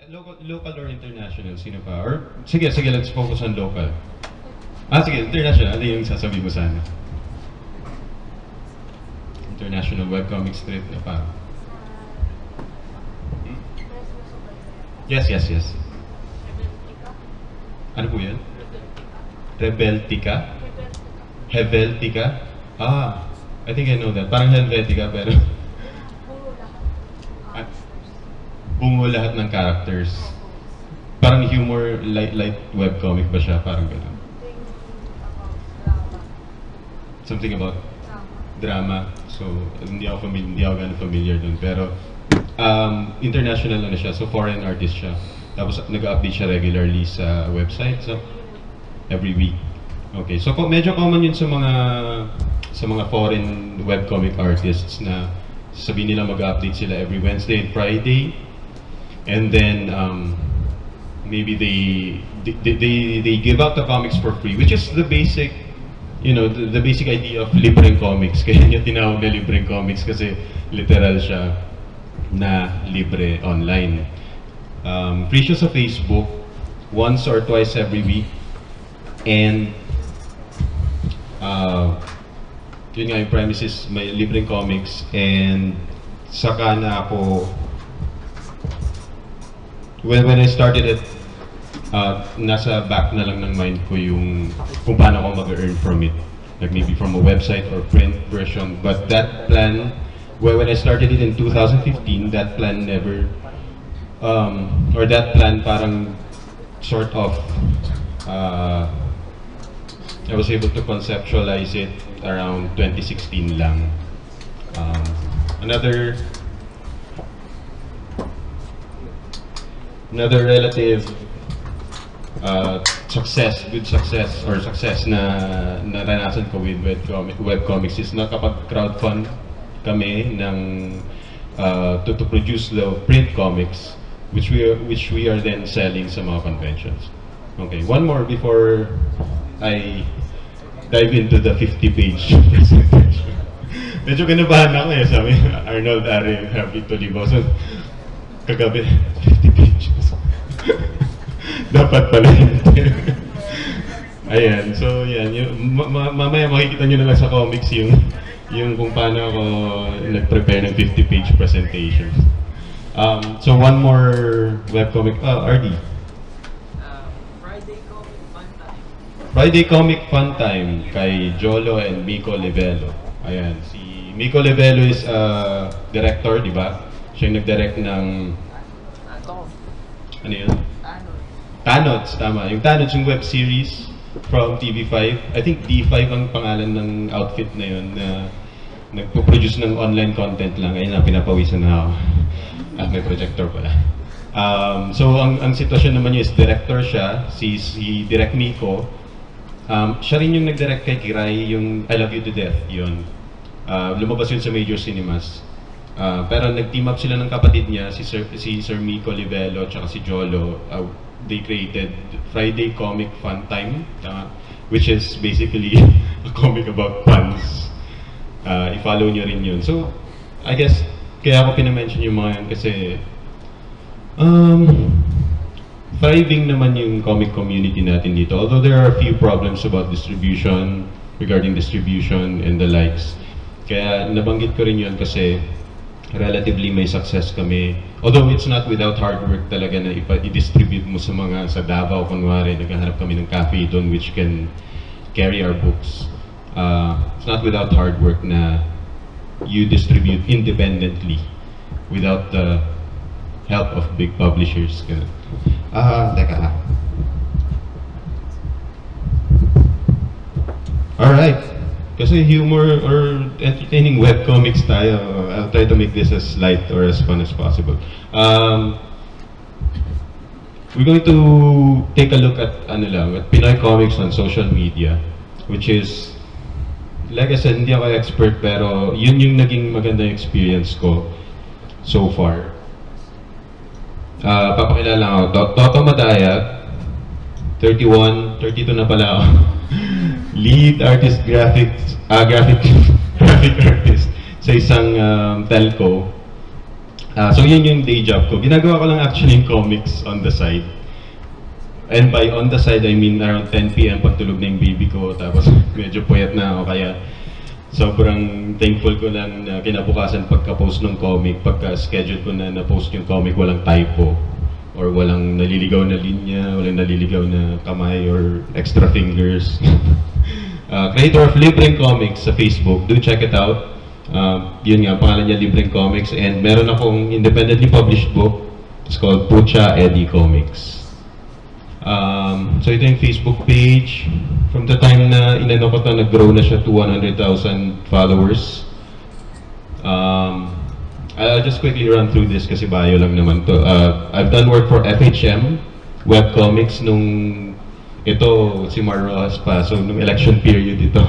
local or international? Sino pa? Or, sige, let's focus on local. Ah, sige, international. Ano yung sasabihin mo sana? International webcomic strip na pa. Yes. Ano po yan? Rebeltica? Heveltica? Ah, I think I know that. Parang Helvetica, pero... bungo lahat ng characters. Parang humor, light webcomic ba siya? Parang gano'n. Something about drama. So, hindi ako gano'n familiar dun. Pero, international ano siya. So, foreign artist siya. Tapos, nag-update siya regularly sa website. So, every week. Okay. So, medyo common yun sa mga foreign webcomic artists na sabihin nila mag-update sila every Wednesday and Friday. And then, maybe they give out the comics for free, which is the basic, the basic idea of libreng comics. Kaya niya tinawag na libreng comics kasi literal siya na libre online. Free siya sa Facebook once or twice every week. And yun nga yung premises, may libreng comics. And saka na ako, when I started it, nasa back na lang ng mind ko yung kung paano ako mag-earn from it. Like maybe from a website or print version. But that plan, when I started it in 2015, that plan never, or that plan parang sort of, I was able to conceptualize it around 2016 lang. Another relative good success na naranasan ko with webcomics is na kapag crowdfund kami to produce the print comics which we are then selling sa mga conventions. Okay, one more before I dive into the 50-page presentation. Medyo kinabahan ako sabi Arnold Ari Happy to Libo. So, kagabi 50 pages. Dapat pala ayan, so yan, mamaya makikita nyo na lang sa comics yung kung paano ako nag-prepare ng 50-page presentation. So one more webcomic, RD. Friday Comic Fun Time kay Jolo and Miko Lebelo. Ayan, si Miko Lebelo is director, di ba? Siya yung nag-direct ng ano yun? Tanods, tama. Yung Tanods, yung web series from TV5. I think D5 ang pangalan ng outfit na yun na nagpo-produce ng online content lang. Ayun na, pinapawisan na ako. May projector pala. So, ang sitwasyon naman niya is director siya, si Direct Miko. Siya rin yung nag-direct kay Kiray, yung I Love You to Death, yun. Lumabas yun sa major cinemas. Pero nag-team up sila ng kapatid niya, si Sir Miko Livelo at si Jolo. They created Friday Comic Fun Time, which is basically a comic about puns. I-follow nyo rin yun. So, I guess, kaya ako pinamention yung mga yan kasi thriving naman yung comic community natin dito. Although there are a few problems about distribution, regarding distribution and the likes. Kaya nabanggit ko rin yun kasi relatively may success kami. Although it's not without hard work talaga na i-distribute mo sa Davao, kunwari, naghahanap kami ng cafe doon which can carry our books. It's not without hard work na you distribute independently without the help of big publishers. Teka. Alright. Kasi humor or entertaining webcomics tayo. I'll try to make this as light or as fun as possible. We're going to take a look at Pinoy comics on social media, which is, like I said, hindi ako expert pero yun yung naging magandang experience ko so far. Papakilala lang ako. TOTO Madayag, 32 na pala ako. Lead artist graphic artist sa isang telco. So yun yung day job ko. Ginagawa ko lang actually yung comics on the side. And by on the side, I mean around 10 p.m. pagtulog na yung baby ko, tapos medyo puyat na ako, kaya sobrang thankful ko lang na kinabukasan pagka-post ng comic, pagka-schedule ko na na-post yung comic, walang typo, or walang naliligaw na linya, walang naliligaw na kamay, or extra fingers. Creator of Libreng Comics sa Facebook, do check it out. Yun nga, pangalan niya Libreng Comics, and meron akong independently published book. It's called Pucha Eddie Comics. So ito yung Facebook page. From the time na inano ko to, nag-grow na siya to 100,000 followers. I'll just quickly run through this kasi bio lang naman to. I've done work for FHM, webcomics nung ito, si Mar Rojas pa, so nung election period ito.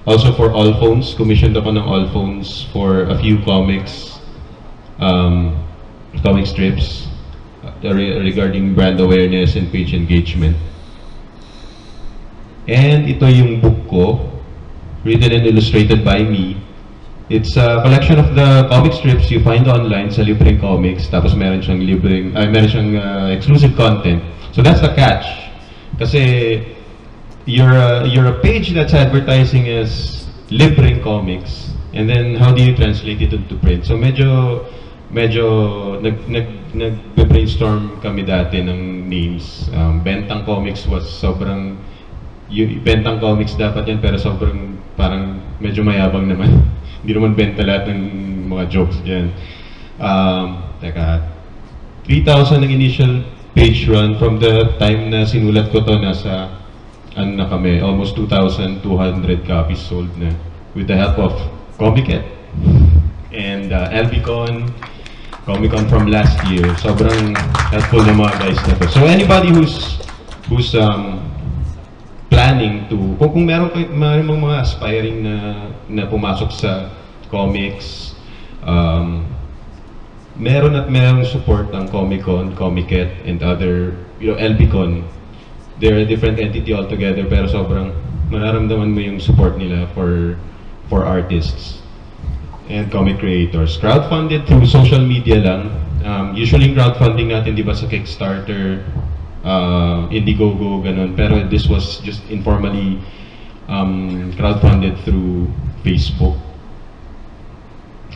Also for All Phones, commissioned ako ng All Phones for a few comics, comic strips regarding brand awareness and page engagement. And ito yung book ko, written and illustrated by me. It's a collection of the comic strips you find online sa Libreng Comics, tapos meron siyang exclusive content. So that's the catch. Kasi you're a page that's advertising as Libreng Comics, and then how do you translate it into print? So medyo nag-brainstorm kami dati ng names. Bentang Comics was sobrang, Bentang Comics dapat yan, pero sobrang parang medyo mayabang naman. Hindi naman benta lahat ng mga jokes dyan. Teka, 3,000 ang initial page run. From the time na sinulat ko to, nasa ano na kami, almost 2,200 copies sold na with the help of Komiket and LBCon, Comic-Con from last year. Sobrang helpful ng mga guys na to. So anybody who's planning to, kung meron mga aspiring na pumasok sa comics, merong support ng Comic-Con, Comiket, and other, LBCon. They're a different entity altogether, pero sobrang mararamdaman mo yung support nila for artists and comic creators. Crowdfunded through social media lang. Usually crowdfunding natin, di ba, sa Kickstarter, Indiegogo, ganun. Pero this was just informally crowdfunded through Facebook.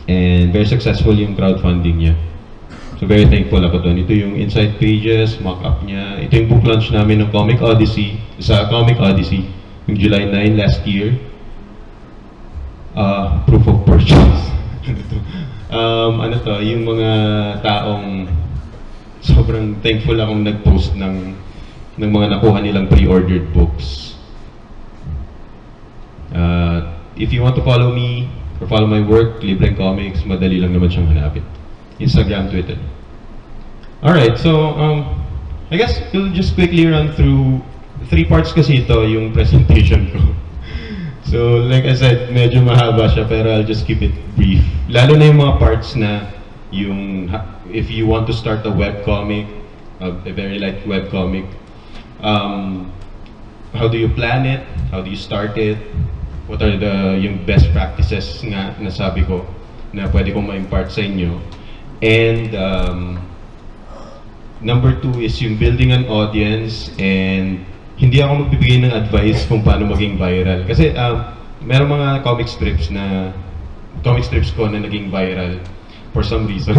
And very successful yung crowdfunding niya. So very thankful ako doon. Ito yung inside pages, mock-up niya. Ito yung book launch namin ng Comic Odyssey, sa Comic Odyssey, yung July 9 last year. Proof of purchase. Ano to, yung mga taong sobrang thankful akong nag-post ng mga nakuha nilang pre-ordered books. If you want to follow me or follow my work, Libreng Comics, madali lang naman siyang hanapin. Instagram, Twitter. Alright, so I guess we'll just quickly run through 3 parts kasi ito yung presentation ko. So like I said, medyo mahaba siya, pero I'll just keep it brief. Lalo na yung mga parts na yung if you want to start a webcomic, a very light webcomic, how do you plan it? How do you start it? What are yung best practices nga nasabi ko na pwede kong ma-impart sa inyo? And number 2 is yung building an audience, and hindi ako magbibigay ng advice kung paano maging viral. Kasi meron mga comic strips ko na naging viral for some reason.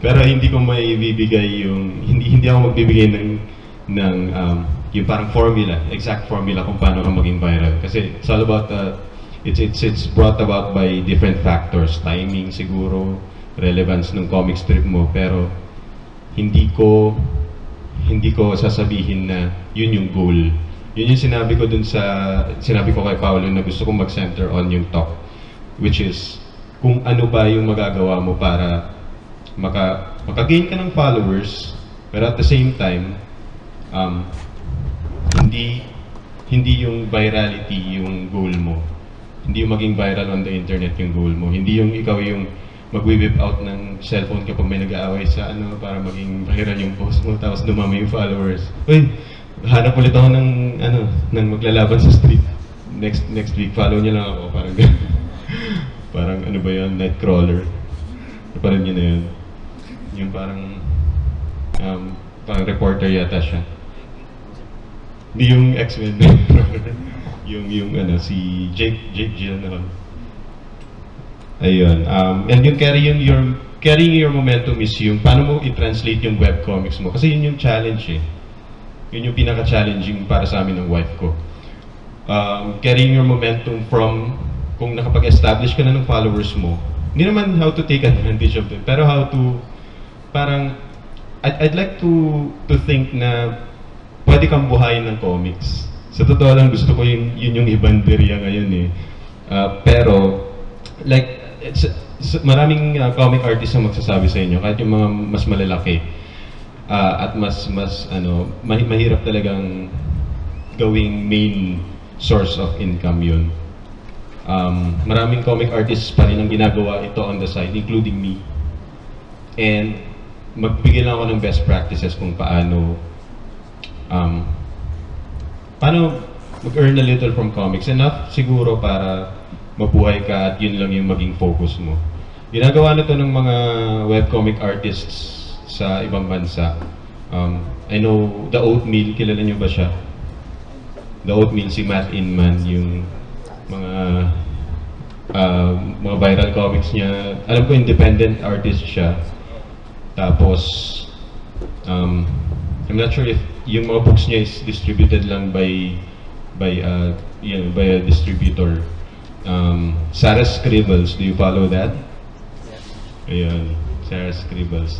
Pero hindi ko maibibigay yung, hindi ako magbibigay ng yung parang formula, exact formula kung paano ka maging viral. Kasi it's all about, it's brought about by different factors. Timing siguro, relevance ng comic strip mo, pero hindi ko sasabihin na yun yung goal. Yun yung sinabi ko kay Paolo na gusto kong mag-center on yung talk, which is kung ano ba yung magagawa mo para maka-gain ka ng followers, pero at the same time, hindi yung virality yung goal mo. Hindi yung maging viral on the internet yung goal mo. Hindi yung ikaw yung mag-whip out ng cellphone kapag may nag-aaway sa para maging viral yung post mo, tapos dumami yung followers. Uy, hanap ulit ako ng maglalaban sa street. Next week, follow niyo lang ako, parang gano'n. Parang ano ba yun, Nightcrawler. Parang yun na yun. Yung parang reporter yata siya. Hindi yung X-Men. yung ano, si Jake Gyllenhaal. Ayun. And yung carrying your momentum is yung paano mo i-translate yung webcomics mo. Kasi yun yung challenge eh. Yun yung pinaka-challenging para sa amin ng wife ko. Carrying your momentum from kung nakapag-establish ka na ng followers mo, hindi naman how to take advantage of them, pero how to, parang, I'd like to think na pwede kang buhayin ng comics. Sa totoo lang, gusto ko yun yung ibanderya ngayon eh. Pero, like, maraming comic artists ang magsasabi sa inyo, kahit yung mga mas malalaki, at mahirap talagang gawing main source of income yun. Maraming comic artists pa rin ang ginagawa ito on the side, including me. And magbigay lang ako ng best practices kung paano mag-earn a little from comics. Enough siguro para mabuhay ka at yun lang yung maging focus mo. Ginagawa na ito ng mga webcomic artists sa ibang bansa. I know The Oatmeal, kilala niyo ba siya? The Oatmeal, si Matt Inman, yung mga viral comics niya. Alam ko independent artist siya. Tapos, I'm not sure if yung mga books niya is distributed lang by a distributor. Sarah Scribbles, do you follow that? Ayun, Sarah Scribbles.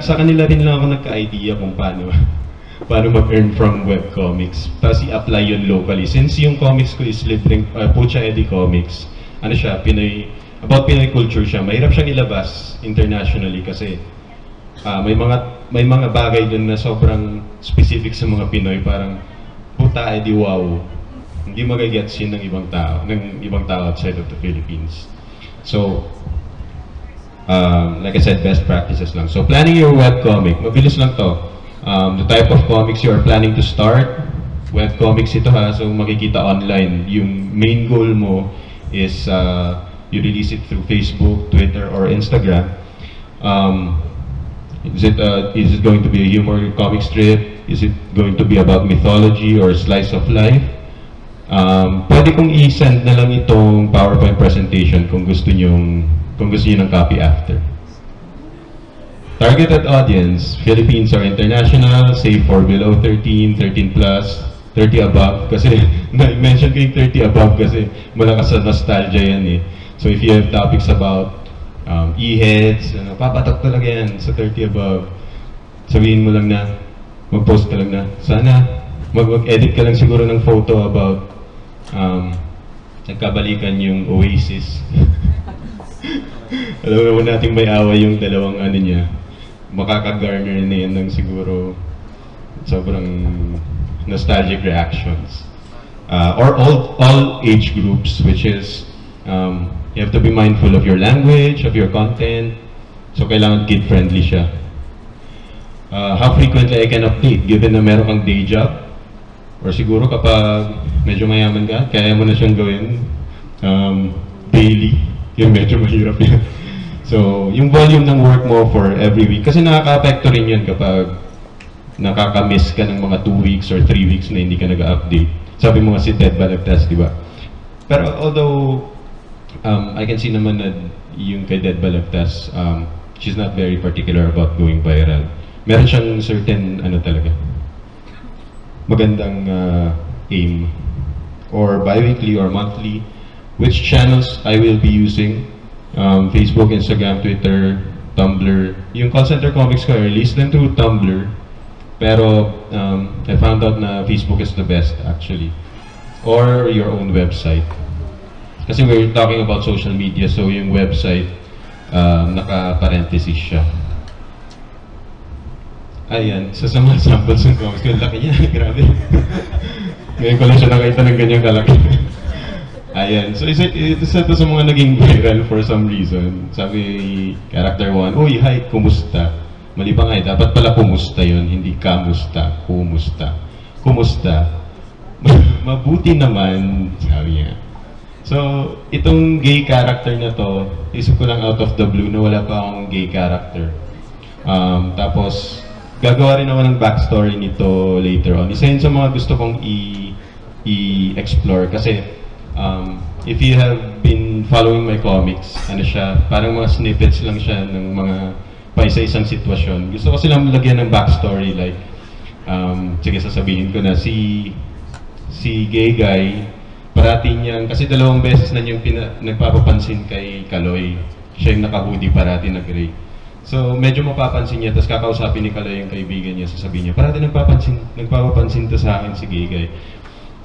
Sa kanila rin lang ako nagka-idea kung paano mag-earn from webcomics. Tapos i-apply yun locally. Since yung comics ko is LIBRENG, Pucha Eddie Comics, ano siya, about Pinoy culture siya. Mahirap siyang ilabas internationally kasi may mga bagay dun na sobrang specific sa mga Pinoy. Parang, puta edi wow. Hindi magagets yun ng ibang tao outside of the Philippines. So, like I said, best practices lang. So, planning your webcomic, mabilis lang to. The type of comics you are planning to start, webcomics ito ha, so makikita online. Yung main goal mo is you release it through Facebook, Twitter, or Instagram. Is it going to be a humor comic strip? Is it going to be about mythology or slice of life? Pwede kong i-send na lang itong PowerPoint presentation kung gusto nyo ng copy after. Targeted audience, Philippines or international, say for below 13, 13 plus, 30 above. Kasi, na-mention ko yung 30 above kasi malakas sa nostalgia yan eh. So if you have topics about e-heads, papatok talaga yan sa 30 above. Sabihin mo lang na, mag-post ka lang na, sana mag-edit ka lang siguro ng photo about nagkabalikan yung Oasis. Alam naman natin may away yung dalawang ano niya. Makaka-garner na yan ng siguro sobrang nostalgic reactions. Or all age groups, which is you have to be mindful of your language, of your content. So kailangan kid-friendly siya. How frequently I can update, given na meron kang day job, or siguro kapag medyo mayaman ka, kaya mo na siyang gawin daily. Yung medyo mahirap yan. So, yung volume ng work mo for every week, kasi nakaka-apekto rin yun kapag nakaka-miss ka ng mga 2 weeks or 3 weeks na hindi ka nag-update. Sabi mo nga si Ted Balagtas, di ba? Pero although, I can see naman na yung kay Ted Balagtas, she's not very particular about going viral. Meron siyang certain, talaga, magandang aim. Or bi-weekly or monthly. Which channels I will be using? Facebook, Instagram, Twitter, Tumblr. Yung call center comics ko, I released them through Tumblr. Pero I found out na Facebook is the best actually. Or your own website. Kasi we're talking about social media, so yung website, naka-parenthesis siya. Ayan, sa mga samples ng comics ko, laki niya, grabe. Ngayon ko lang siya nakita ng ganyang kalaki. Ayan, so isa to sa mga naging viral for some reason. Sabi character 1, uy, hi, kumusta? Mali pa nga eh, dapat pala kumusta yun, hindi kamusta, kumusta. Kumusta? Mabuti naman, sabi niya. So, itong gay character na to, isip ko lang out of the blue na wala pa akong gay character. Tapos, gagawa rin ako ng backstory nito later on. Isa yun sa mga gusto kong i-explore kasi if you have been following my comics, ano siya, parang mga snippets lang siya ng mga paisa-isang sitwasyon. Gusto ko silang lagyan ng backstory like, sige sasabihin ko na si gay guy, parati niyang, kasi 2 beses na niyang nagpapapansin kay Kaloy. Siya yung naka-hoodie parati na gray. So, medyo mapapansin niya, tapos kakausapin ni Kaloy yung kaibigan niya, sasabihin niya, parati nagpapapansin to sa akin si gay guy.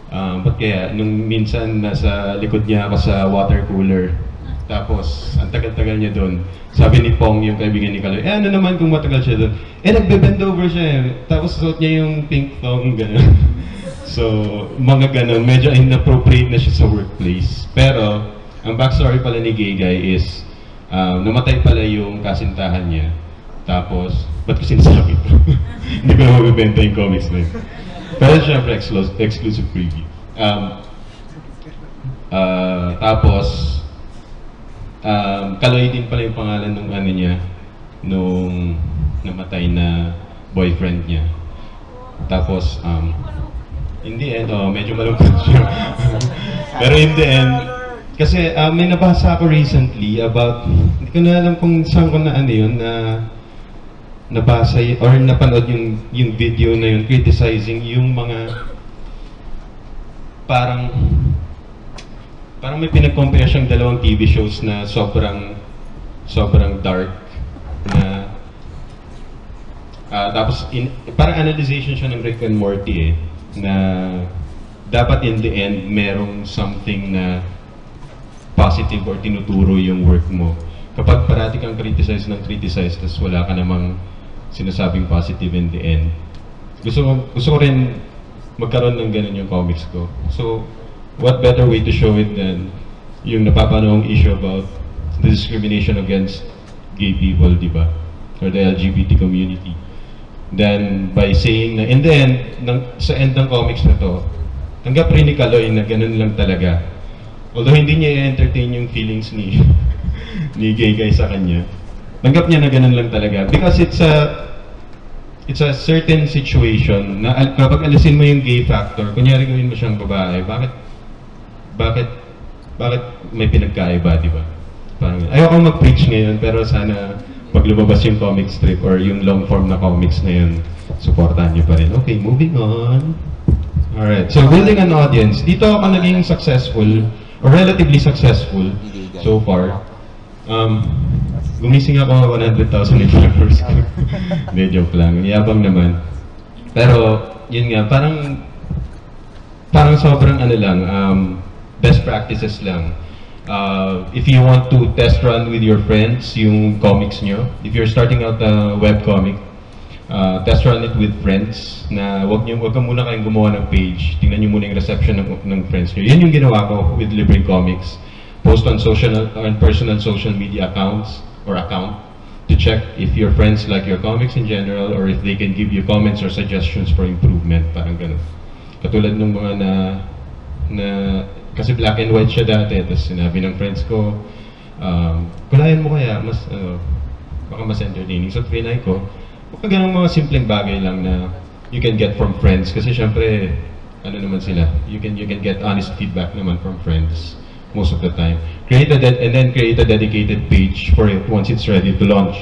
Ba't kaya, nung minsan nasa likod niya ako sa water cooler, tapos ang tagal-tagal niya doon, sabi ni Pong, yung kaibigan ni Kaloy, ano naman kung matagal siya doon? Nagbe-bend over siya tapos suot niya yung pink thong, gano'n. So, mga ganun, medyo inappropriate na siya sa workplace. Pero, ang backstory pala ni Gay Guy is, namatay pala yung kasintahan niya. Tapos, ba't ko sinasabi ito? Hindi ko na mabibenta yung comics na yun. Pero syempre, exclusive preview. Tapos, Kaloy din pala yung pangalan nung ano niya, nung namatay na boyfriend niya. Tapos, in the end, medyo malungkot siya. Pero in the end, kasi may nabasa ako recently about, hindi ko na alam kung saan ko na ano yun, na nabasa or napanood yung video na yun, criticizing yung mga parang may pinag-compare siyang 2 TV shows na sobrang dark na tapos parang analyzation siya ng Rick and Morty na dapat in the end merong something na positive or tinuturo yung work mo. Kapag parati kang criticize tapos wala ka namang sinasabing positive in the end. Gusto ko rin magkaroon ng ganun yung comics ko. So, what better way to show it than yung napapanoong issue about the discrimination against gay people, di ba? Or the LGBT community. Then, by saying na, in the end, sa end ng comics na to, tanggap rin ni Kaloy na ganun lang talaga. Although hindi niya i-entertain yung feelings ni Gay Guy sa kanya, tanggap niya na ganun lang talaga. Because it's a certain situation na kapag alisin mo yung gay factor, kunyari gawin mo siyang babae, bakit may pinagkaiba, di ba? Parang, ayoko mag-preach ngayon, pero sana pag lumabas yung comic strip or yung long form na comics na yun, supportahan nyo pa rin. Okay, moving on. Alright, so building an audience. Dito ako naging successful, or relatively successful so far. Gumising ako 100,000 followers. Hindi, joke lang. Yabang naman. Pero, yun nga, parang sobrang ano lang, best practices lang. If you want to test run with your friends yung comics nyo, if you're starting out a webcomic, test run it with friends na wag ka muna kayong gumawa ng page. Tingnan nyo muna yung reception ng friends nyo. Yan yung ginawa ko with LIBRENG Comics. Post on personal social media accounts or account to check if your friends like your comics in general or if they can give you comments or suggestions for improvement. Parang ganun. Katulad ng mga kasi black and white siya dati, tapos sinabi ng friends ko, kulayan mo kaya, baka mas entertaining. So, trinay ko, baka ganun mga simpleng bagay lang na you can get from friends. Kasi syempre, ano naman sila, you can get honest feedback naman from friends most of the time. And then create a dedicated page for it once it's ready to launch.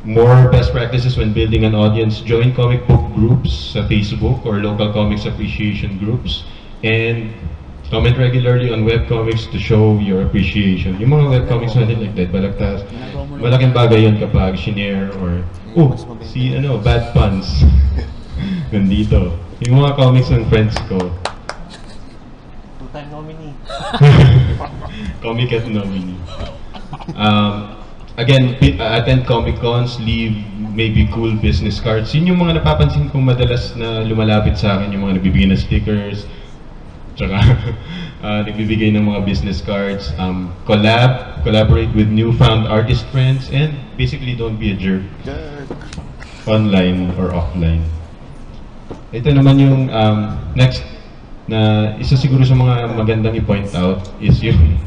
More best practices when building an audience, join comic book groups sa Facebook or local comics appreciation groups. And comment regularly on webcomics to show your appreciation. Yung mga webcomics natin like Dead Balagtas, malaking bagay yun kapag shinare or, bad puns. Nandito. Yung mga comics ng friends ko. Two-time nominee. Komiket nominee. Again, attend Comic Cons, leave maybe cool business cards. Yun yung mga napapansin kong madalas na lumalapit sa akin, yung mga nagbibigay ng stickers, tsaka nagbibigay ng mga business cards, collaborate with newfound artist friends, and basically don't be a jerk. Online or offline. Ito naman yung next na isa siguro sa mga magandang i-point out is yung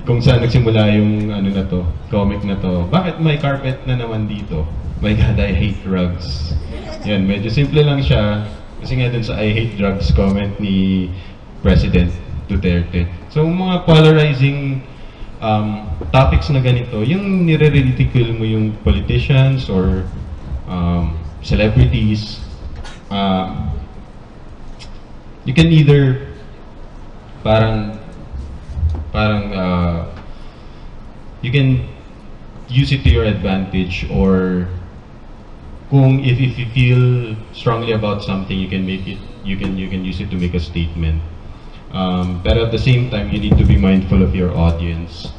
kung saan nagsimula yung ano na to, comic na to. Bakit may carpet na naman dito? My God, I hate drugs. Yan, medyo simple lang siya. Kasi nga dun sa I hate drugs comment ni President Duterte. So, mga polarizing topics na ganito, yung nire-ridicule mo yung politicians or celebrities, you can either you can use it to your advantage, or kung if you feel strongly about something, you can make it, you can use it to make a statement. But at the same time, you need to be mindful of your audience.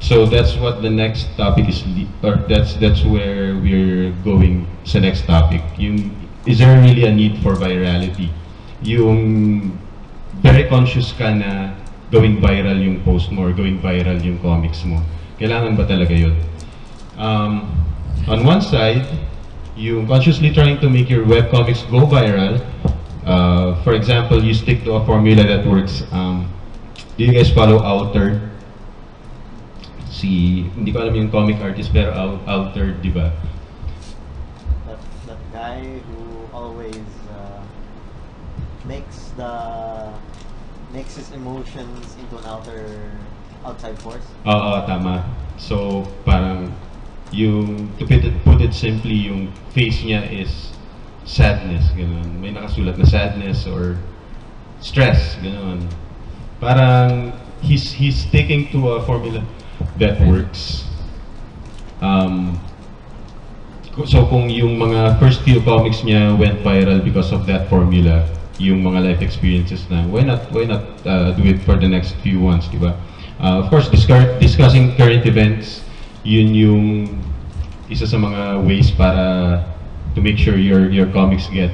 So that's what the next topic is, or that's where we're going sa next topic. Is there really a need for virality? Yung very conscious ka na going viral yung post mo or going viral yung comics mo. Kailangan ba talaga yun? On one side, you consciously trying to make your webcomics go viral. For example, you stick to a formula that works. Do you guys follow Altered? Hindi ko alam yung comic artist, pero Altered, di ba? That guy who always makes his emotions into an outside force. Oo, tama. So, parang to put it simply, yung face niya is sadness, gano'n. May nakasulat na sadness or stress, gano'n. Parang he's sticking to a formula that works. So kung yung mga first few comics niya went viral because of that formula, yung mga life experiences na, why not do it for the next few ones, di ba? Of course, discussing current events, yun yung isa sa mga ways para to make sure your comics get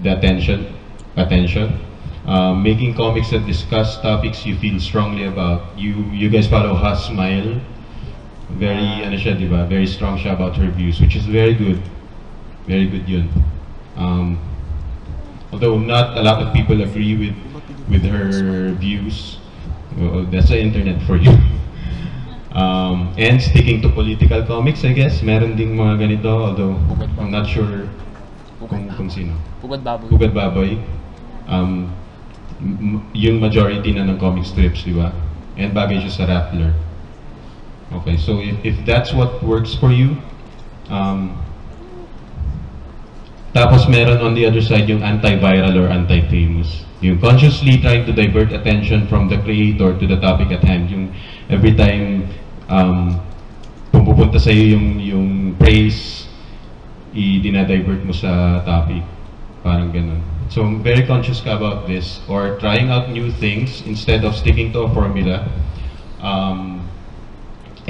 the attention. Making comics that discuss topics you feel strongly about. You guys follow Has Smile. Very ano siya, di ba? Very strong siya about her views, which is very good. Very good yun. Although not a lot of people agree with her views. That's the internet for you. And sticking to political comics, I guess. Meron ding mga ganito, although I'm not sure kung sino. Pugad Baboy. Yung majority na ng comic strips, di ba? And bagay siya sa Rappler. Okay, so if that's what works for you, tapos meron on the other side yung anti-viral or anti-famous. Yung consciously trying to divert attention from the creator to the topic at hand. Yung every time pupunta sa'yo yung praise, i-dinadivert mo sa topic. Parang ganun. So very conscious ka about this, or trying out new things instead of sticking to a formula.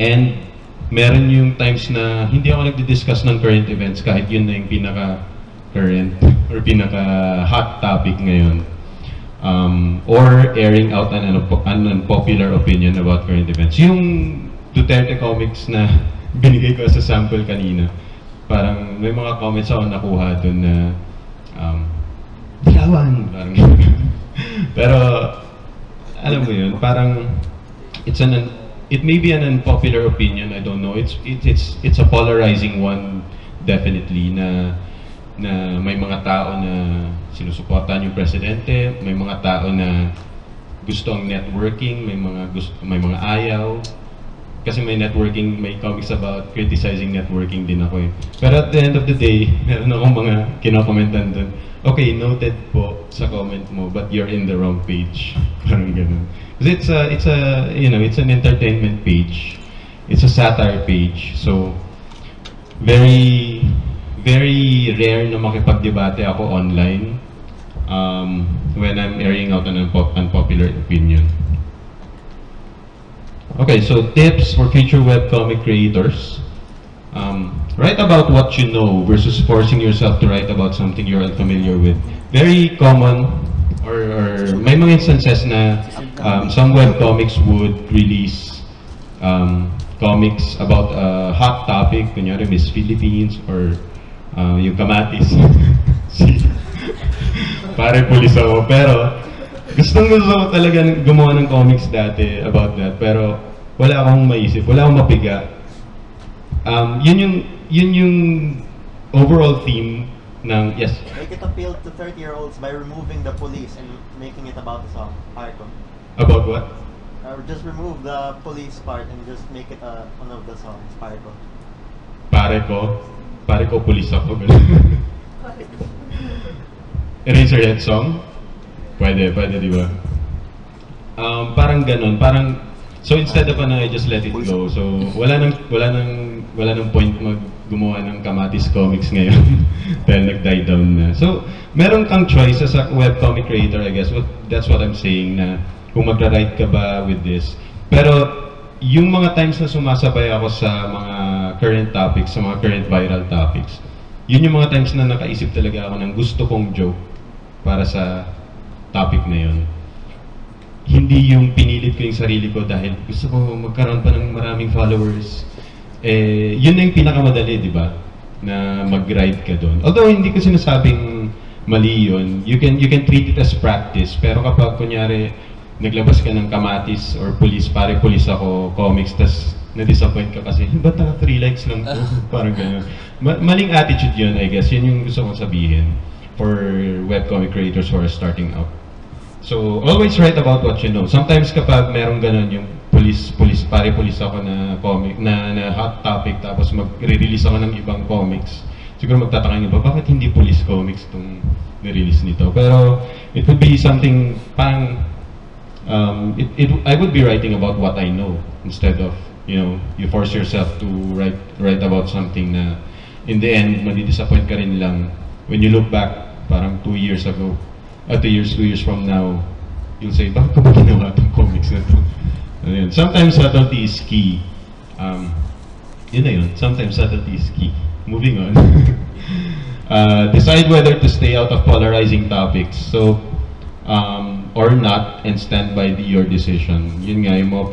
And meron yung times na hindi ako nagdi-discuss ng current events kahit yun na yung pinaka-current or pinaka-hot topic ngayon. Or airing out an unpopular opinion about current events. Yung Duterte comics na binigay ko sa sample kanina, parang may mga comments ako nakuha dun na dilawan, parang pero alam mo yun, parang it may be an unpopular opinion, I don't know. It's a polarizing one, definitely, na may mga tao na sinusuportahan yung presidente, may mga tao na gusto ang networking, may mga ayaw. Kasi may networking, may comics about criticizing networking din ako eh. Pero at the end of the day, meron akong mga kinokomentan dun. Okay, noted po sa comment mo, but you're in the wrong page. Parang ganun. Kasi it's an entertainment page. It's a satire page. So, very rare na makipagdebate ako online when I'm airing out an unpopular opinion. Okay, so tips for future webcomic creators. Write about what you know versus forcing yourself to write about something you're unfamiliar with. Very common, or may mga instances na some webcomics would release comics about a hot topic, kunyari Miss Philippines or yung kamatis. pare pulis ako. Pero gusto ko talaga gumawa ng comics dati about that. Pero wala akong maisip, wala akong mapiga. Yun yung overall theme ng, yes? Make it appeal to 30-year-olds by removing the police and making it about the song. Parko. About what? Just remove the police part and just make it one of the songs. Parko. Pare ko, pulis ako. Eraserhead song? Pwede, di ba? Parang ganun, so instead of I just let it go. So wala nang point gumawa ng Kamatis Comics ngayon dahil nag-die down na. So meron kang choice as a webcomic creator, I guess. That's what I'm saying, na kung magra-write ka ba with this. Pero yung mga times na sumasabay ako sa mga current topics, sa mga current viral topics, yun yung mga times na nakaisip talaga ako ng gusto kong joke para sa topic na yun. Hindi yung pinilit ko yung sarili ko dahil gusto ko magkaroon pa ng maraming followers. Yun na yung pinakamadali, di ba? Na mag-write ka doon. Although hindi ko sinasabing mali yun, you can treat it as practice. Pero kapag kunyari naglabas ka ng Kamatis or pare pulis ako, comics, tas na-disappoint ka kasi, ba't 3 likes lang to? Parang gano'n. Maling attitude yun, I guess. Yun yung gusto kong sabihin for webcomic creators who are starting out. So, always write about what you know. Sometimes kapag merong ganun, yung pare pulis ako na comic, na hot topic, tapos mag-release ako ng ibang comics, siguro magtataka yung iba, bakit hindi police comics itong nirelease nito? Pero, it would be something, parang, I would be writing about what I know, instead of, you force yourself to write about something na, in the end, madi-disappoint ka rin lang. When you look back, parang 2 years ago, 2 years from now, you'll say, bakit ko ba ginawa itong comics na ito? Sometimes subtlety is key. Yun na yun. Sometimes subtlety is key. Moving on. Decide whether to stay out of polarizing topics. So, or not, and stand by your decision. Yun nga, yung mga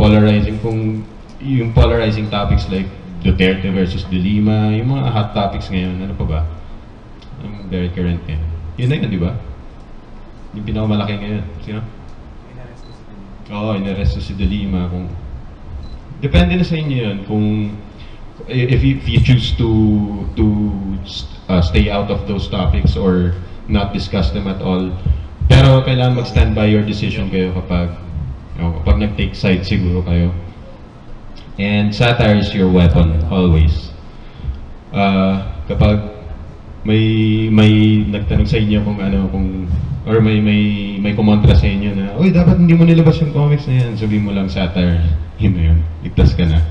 polarizing topics like Duterte versus De Lima, yung mga hot topics ngayon, ano pa ba? Very current ngayon. Yun na yun, di ba? Yung pinakamalaki ngayon. Sino? Oo, inaresto si De Lima. Depende na sa inyo yun. If you choose to stay out of those topics or not discuss them at all. Pero kailangan mag-stand by your decision kayo kapag nag-take side siguro kayo. And satire is your weapon, always. Kapag may nagtanong sa inyo or may kumontra sa inyo na, uy, dapat hindi mo nilabas yung comics na yan, sabihin mo lang satire, yun na yun, ligtas ka na.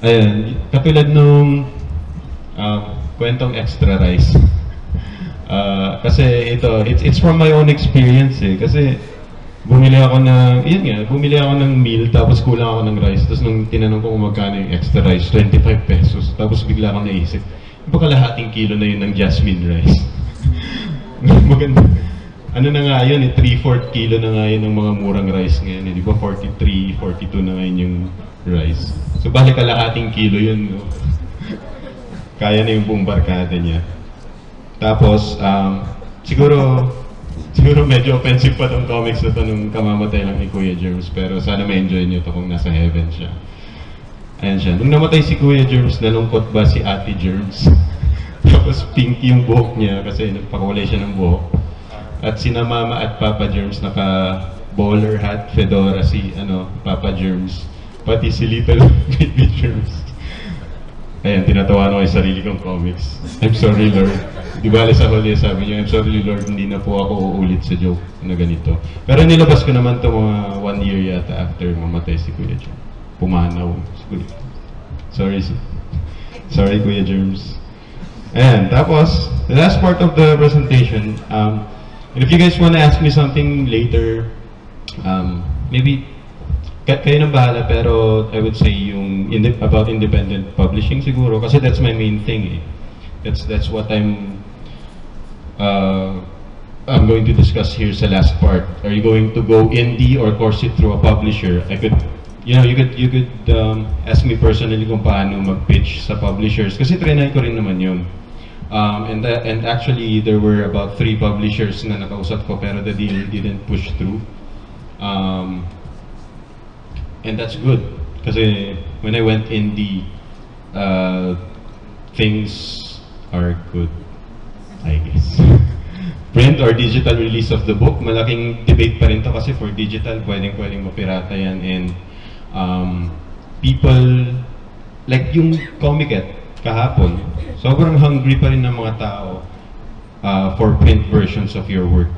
Ayan, katulad nung kwentong extra rice. Kasi it's from my own experience eh, kasi bumili ako ng meal, tapos kulang ako ng rice, tapos nung tinanong ko kung magkano yung extra rice, 25 pesos, tapos bigla akong naisip, baka kalahating kilo na yun ng jasmine rice. Maganda. Ano na nga yun, 3/4 kilo na nga yun ng mga murang rice ngayon, di ba 43, 42 na ngayon yung rice. So bali kalahating kilo yun, no? Kaya na yung buong barkada niya. Tapos, siguro medyo offensive pa tong comics na to nung kamamatay lang ni Kuya Germs, pero sana ma-enjoy nyo to kung nasa heaven siya. Ayan siya. Nung namatay si Kuya Germs, nalungkot ba si Ate Germs? Tapos pink yung buhok niya kasi nagpakulay siya ng buhok. At sina Mama at Papa Germs naka-bowler hat, fedora si Papa Germs. Pati si Little Baby Germs. Ayan, tinatawa ko yung sarili kong comics. I'm sorry, Lord. Di ba sa huli sabi niya, I'm sorry, Lord, hindi na po ako uulit sa joke na ganito. Pero nilabas ko naman ito mga 1 year yata after mamatay si Kuya Germs. Pumanaw. Sorry, Kuya Germs. Ayan, tapos, the last part of the presentation, and if you guys want to ask me something later, maybe kayo nang bahala, pero I would say yung about independent publishing siguro, kasi that's my main thing eh. That's what I'm going to discuss here sa last part. Are you going to go indie or course it through a publisher? You could ask me personally kung paano mag-pitch sa publishers, kasi trinay ko rin naman yun. And actually, there were about 3 publishers na nakausap ko, pero the deal didn't push through. And that's good. Kasi when I went indie, things are good, I guess. Print or digital release of the book, malaking debate pa rin to kasi for digital, pwedeng mapirata yan. And people, like yung Komiket, kahapon, sobrang hungry pa rin ng mga tao for print versions of your work.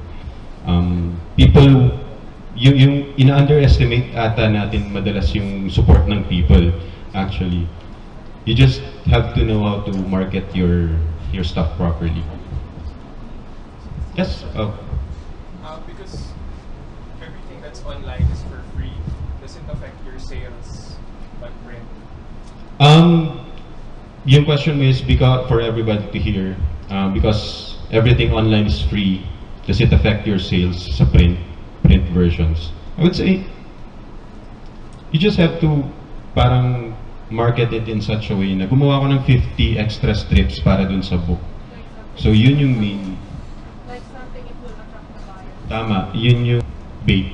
People, yung ina-underestimate ata natin madalas yung support ng people, actually. You just have to know how to market your stuff properly. Yes? Oh. Because everything that's online is for free, does it affect your sales on print? Yung question mo is because for everybody to hear, because everything online is free, does it affect your sales sa print versions? I would say you just have to parang market it in such a way na gumawa ko ng 50 extra strips para dun sa book. So yun yung main. Like something it will attract the buyer. Tama, yun yung bait.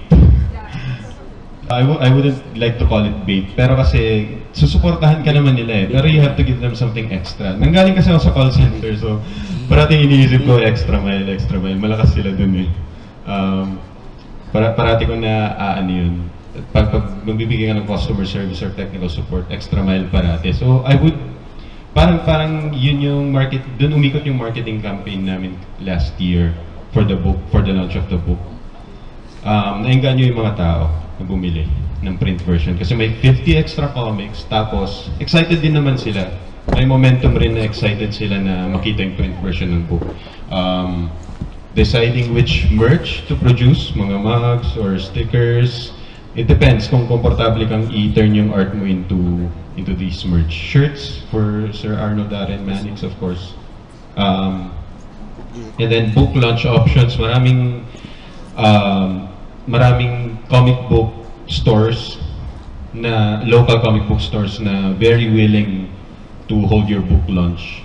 I wouldn't like to call it bait, pero kasi susuportahan ka naman nila eh. Pero you have to give them something extra. Nanggaling kasi ako sa call center, so parating iniisip ko extra mile. Malakas sila dun eh. Parati ko na yun. Pag magbibigay ka ng customer service or technical support, extra mile parati. So I would, parang yun yung dun umikot yung marketing campaign namin last year for the book, for the launch of the book. Naengganyo yung mga tao na bumili ng print version kasi may 50 extra comics, tapos excited din naman sila. May momentum rin na excited sila na makita yung print version ng book. Deciding which merch to produce, mga mugs or stickers, it depends kung komportable kang i-turn yung art mo into these merch. Shirts for Sir Arnold Darren Mannix, of course. And then book launch options, maraming comic book stores na local comic book stores na very willing to hold your book launch.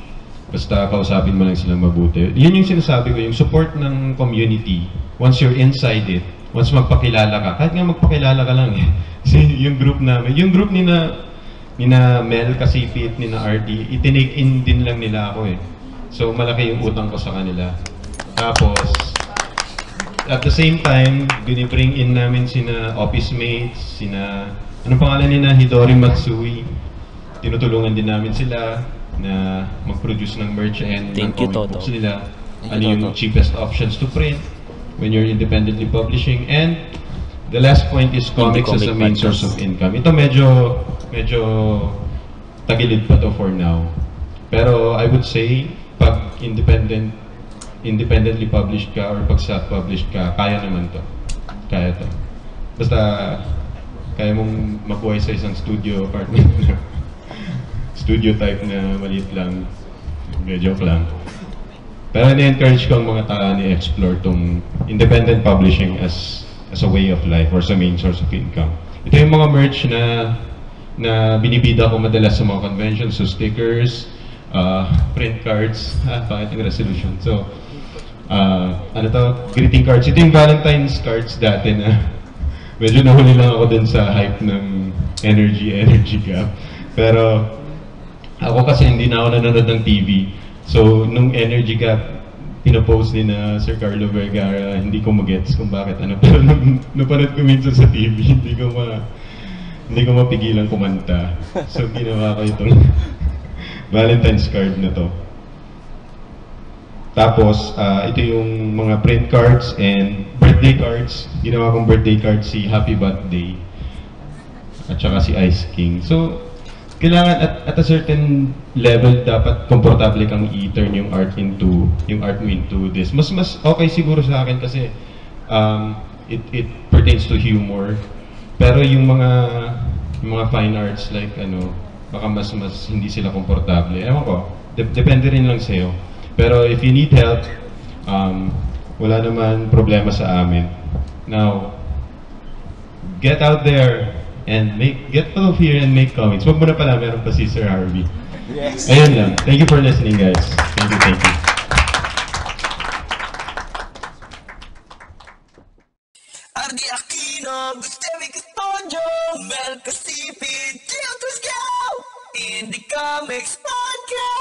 Basta kausapin mo lang silang mabuti. Yun yung sinasabi ko, yung support ng community. Once you're inside it, once magpakilala ka, kahit nga magpakilala ka lang eh. Kasi yung group namin, yung group ni na Mel, Kasipit, ni na RD, itinake in din lang nila ako eh. So malaki yung utang ko sa kanila. Tapos, at the same time, binibring in namin sina office mates, anong pangalan nila, Hidori Matsui. Tinutulungan din namin sila na mag-produce ng merch and ng comic books nila. Ano yung cheapest options to print when you're independently publishing. And the last point is comics as a main source of income. Ito medyo tagilid pa to for now. Pero I would say, pag independently published ka or pag self-published ka, kaya naman to. Kaya to. Basta, kaya mong mabuhay sa isang studio apartment na studio type na maliit lang. Joke lang. Pero ni-encourage ko ang mga tao ni-explore tong independent publishing as a way of life or sa main source of income. Ito yung mga merch na binibida ko madalas sa mga conventions, so stickers, print cards, bakit yung resolution? So, greeting cards. Ito yung Valentine's cards dati na medyo nahuli lang ako dun sa hype ng energy gap. Pero ako kasi hindi na ako nanonood ng TV. So, nung energy gap, pinapost ni na Sir Carlo Vergara, hindi ko magets kung bakit ano. Pero nung napanood ko minsan sa TV, hindi ko mapigilan kumanta. So, ginawa ko itong Valentine's card na to. Tapos, ito yung mga print cards and birthday cards. Ginawa kong birthday card si Happy Birthday at saka si Ice King. So, kailangan at a certain level dapat komportable kang i-turn yung art mo into this. Mas okay siguro sa akin kasi it pertains to humor. Pero yung mga fine arts like baka mas hindi sila komportable. Ewan ko, depende rin lang sa'yo. Pero if you need help, wala naman problema sa amin. Now, get out there and get out of here and make comics. Wag mo na pala, meron pa si Sir Harvey. Yes. Ayun lang. Thank you for listening, guys. Thank you, thank you. Ardi Aquino, Gustavo Custodio, Mel Casipi, Jill Tuscow, in the Comics Podcast.